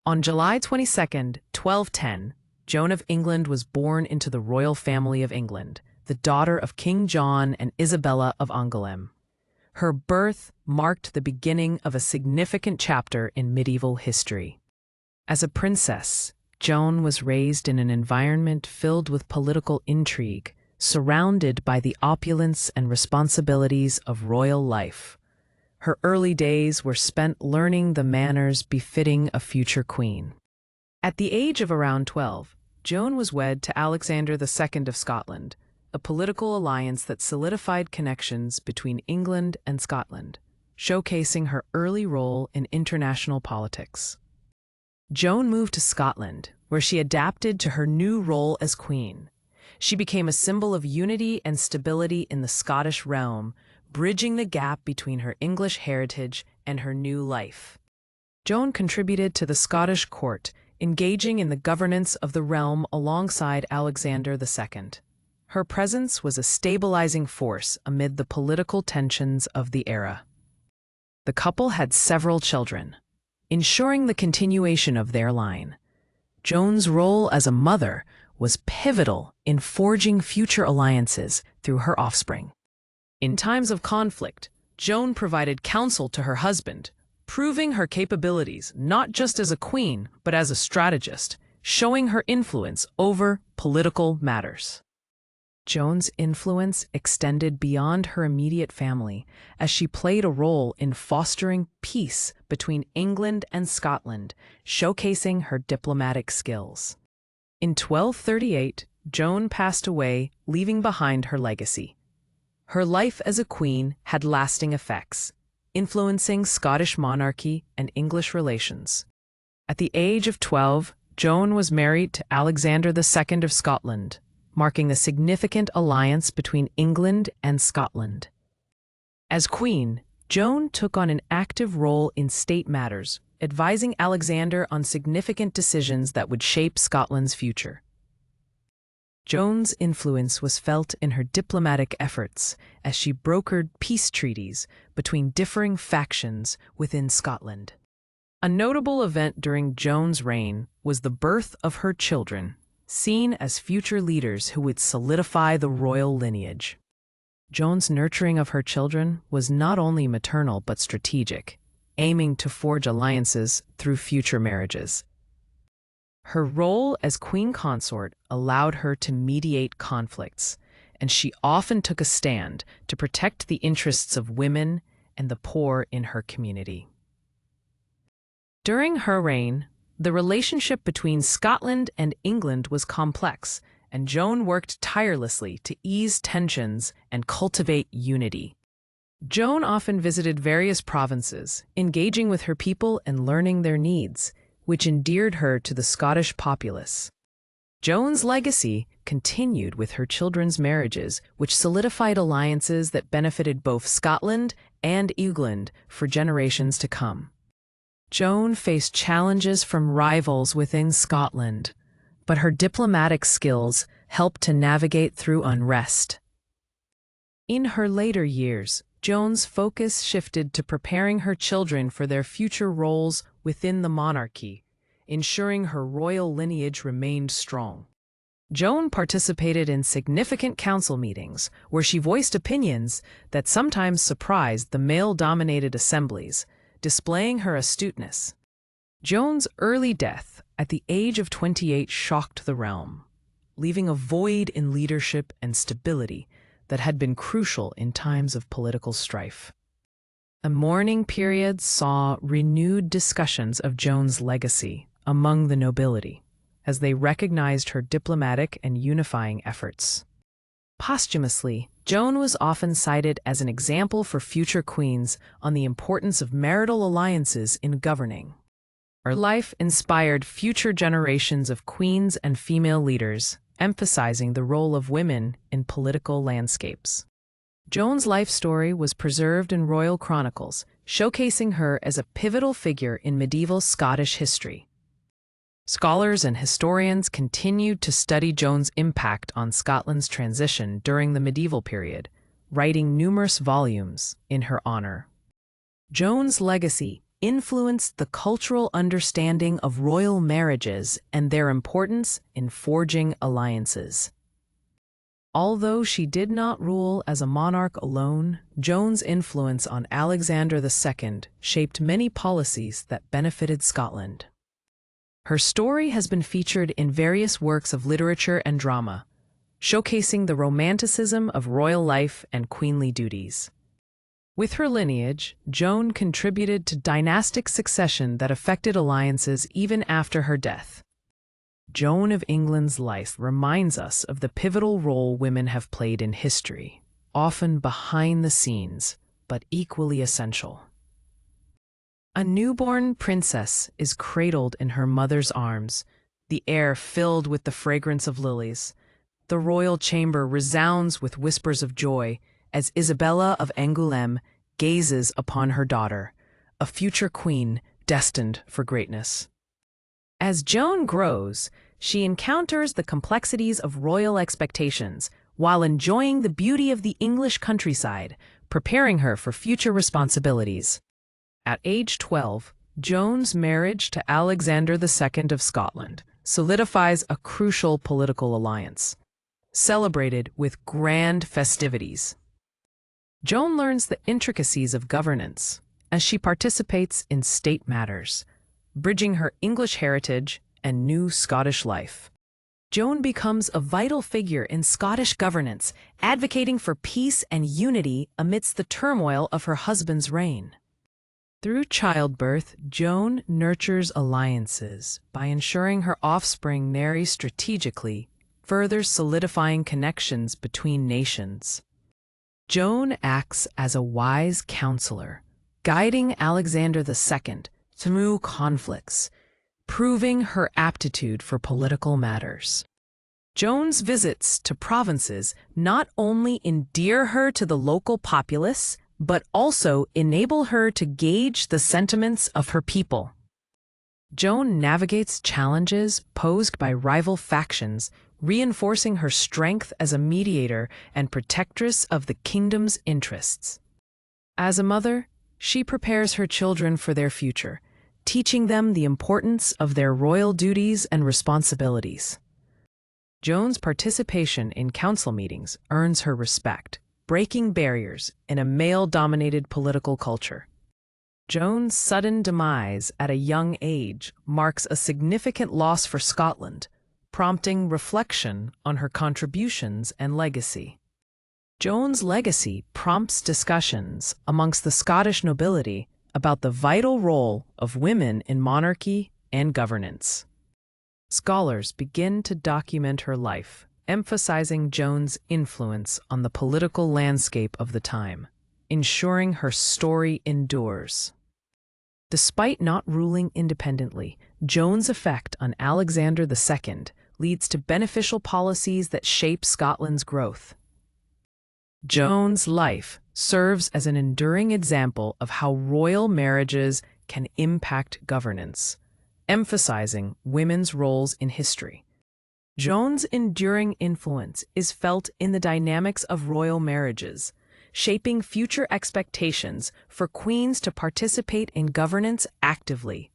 On July 22, 1210, Joan of England was born into the royal family of England, the daughter of King John and Isabella of Angoulême. Her birth marked the beginning of a significant chapter in medieval history. As a princess, Joan was raised in an environment filled with political intrigue, surrounded by the opulence and responsibilities of royal life. Her early days were spent learning the manners befitting a future queen. At the age of around 12, Joan was wed to Alexander II of Scotland, a political alliance that solidified connections between England and Scotland, showcasing her early role in international politics. Joan moved to Scotland, where she adapted to her new role as queen. She became a symbol of unity and stability in the Scottish realm, bridging the gap between her English heritage and her new life. Joan contributed to the Scottish court, engaging in the governance of the realm alongside Alexander II. Her presence was a stabilizing force amid the political tensions of the era. The couple had several children, ensuring the continuation of their line. Joan's role as a mother was pivotal in forging future alliances through her offspring. In times of conflict, Joan provided counsel to her husband, proving her capabilities not just as a queen, but as a strategist, showing her influence over political matters. Joan's influence extended beyond her immediate family, as she played a role in fostering peace between England and Scotland, showcasing her diplomatic skills. In 1238, Joan passed away, leaving behind her legacy. Her life as a queen had lasting effects, influencing Scottish monarchy and English relations. At the age of 12, Joan was married to Alexander II of Scotland, marking a significant alliance between England and Scotland. As queen, Joan took on an active role in state matters, advising Alexander on significant decisions that would shape Scotland's future. Joan's influence was felt in her diplomatic efforts as she brokered peace treaties between differing factions within Scotland. A notable event during Joan's reign was the birth of her children, seen as future leaders who would solidify the royal lineage. Joan's nurturing of her children was not only maternal but strategic, aiming to forge alliances through future marriages. Her role as queen consort allowed her to mediate conflicts, and she often took a stand to protect the interests of women and the poor in her community. During her reign, the relationship between Scotland and England was complex, and Joan worked tirelessly to ease tensions and cultivate unity. Joan often visited various provinces, engaging with her people and learning their needs, which endeared her to the Scottish populace. Joan's legacy continued with her children's marriages, which solidified alliances that benefited both Scotland and England for generations to come. Joan faced challenges from rivals within Scotland, but her diplomatic skills helped to navigate through unrest. In her later years, Joan's focus shifted to preparing her children for their future roles within the monarchy, ensuring her royal lineage remained strong. Joan participated in significant council meetings where she voiced opinions that sometimes surprised the male-dominated assemblies, displaying her astuteness. Joan's early death at the age of 28 shocked the realm, leaving a void in leadership and stability that had been crucial in times of political strife. A mourning period saw renewed discussions of Joan's legacy among the nobility, as they recognized her diplomatic and unifying efforts. Posthumously, Joan was often cited as an example for future queens on the importance of marital alliances in governing. Her life inspired future generations of queens and female leaders, emphasizing the role of women in political landscapes. Joan's life story was preserved in royal chronicles, showcasing her as a pivotal figure in medieval Scottish history. Scholars and historians continued to study Joan's impact on Scotland's transition during the medieval period, writing numerous volumes in her honor. Joan's legacy influenced the cultural understanding of royal marriages and their importance in forging alliances. Although she did not rule as a monarch alone, Joan's influence on Alexander II shaped many policies that benefited Scotland. Her story has been featured in various works of literature and drama, showcasing the romanticism of royal life and queenly duties. With her lineage, Joan contributed to dynastic succession that affected alliances even after her death. Joan of England's life reminds us of the pivotal role women have played in history, often behind the scenes, but equally essential. A newborn princess is cradled in her mother's arms, the air filled with the fragrance of lilies. The royal chamber resounds with whispers of joy as Isabella of Angoulême gazes upon her daughter, a future queen destined for greatness. As Joan grows, she encounters the complexities of royal expectations while enjoying the beauty of the English countryside, preparing her for future responsibilities. At age 12, Joan's marriage to Alexander II of Scotland solidifies a crucial political alliance, celebrated with grand festivities. Joan learns the intricacies of governance as she participates in state matters, bridging her English heritage and new Scottish life. Joan becomes a vital figure in Scottish governance, advocating for peace and unity amidst the turmoil of her husband's reign. Through childbirth, Joan nurtures alliances by ensuring her offspring marry strategically, further solidifying connections between nations. Joan acts as a wise counselor, guiding Alexander II through conflicts, proving her aptitude for political matters. Joan's visits to provinces not only endear her to the local populace, but also enable her to gauge the sentiments of her people. Joan navigates challenges posed by rival factions, reinforcing her strength as a mediator and protectress of the kingdom's interests. As a mother, she prepares her children for their future, teaching them the importance of their royal duties and responsibilities. Joan's participation in council meetings earns her respect, breaking barriers in a male-dominated political culture. Joan's sudden demise at a young age marks a significant loss for Scotland, prompting reflection on her contributions and legacy. Joan's legacy prompts discussions amongst the Scottish nobility about the vital role of women in monarchy and governance. Scholars begin to document her life, emphasizing Joan's influence on the political landscape of the time, ensuring her story endures. Despite not ruling independently, Joan's effect on Alexander II leads to beneficial policies that shape Scotland's growth. Joan's life serves as an enduring example of how royal marriages can impact governance, emphasizing women's roles in history. Joan's enduring influence is felt in the dynamics of royal marriages, shaping future expectations for queens to participate in governance actively.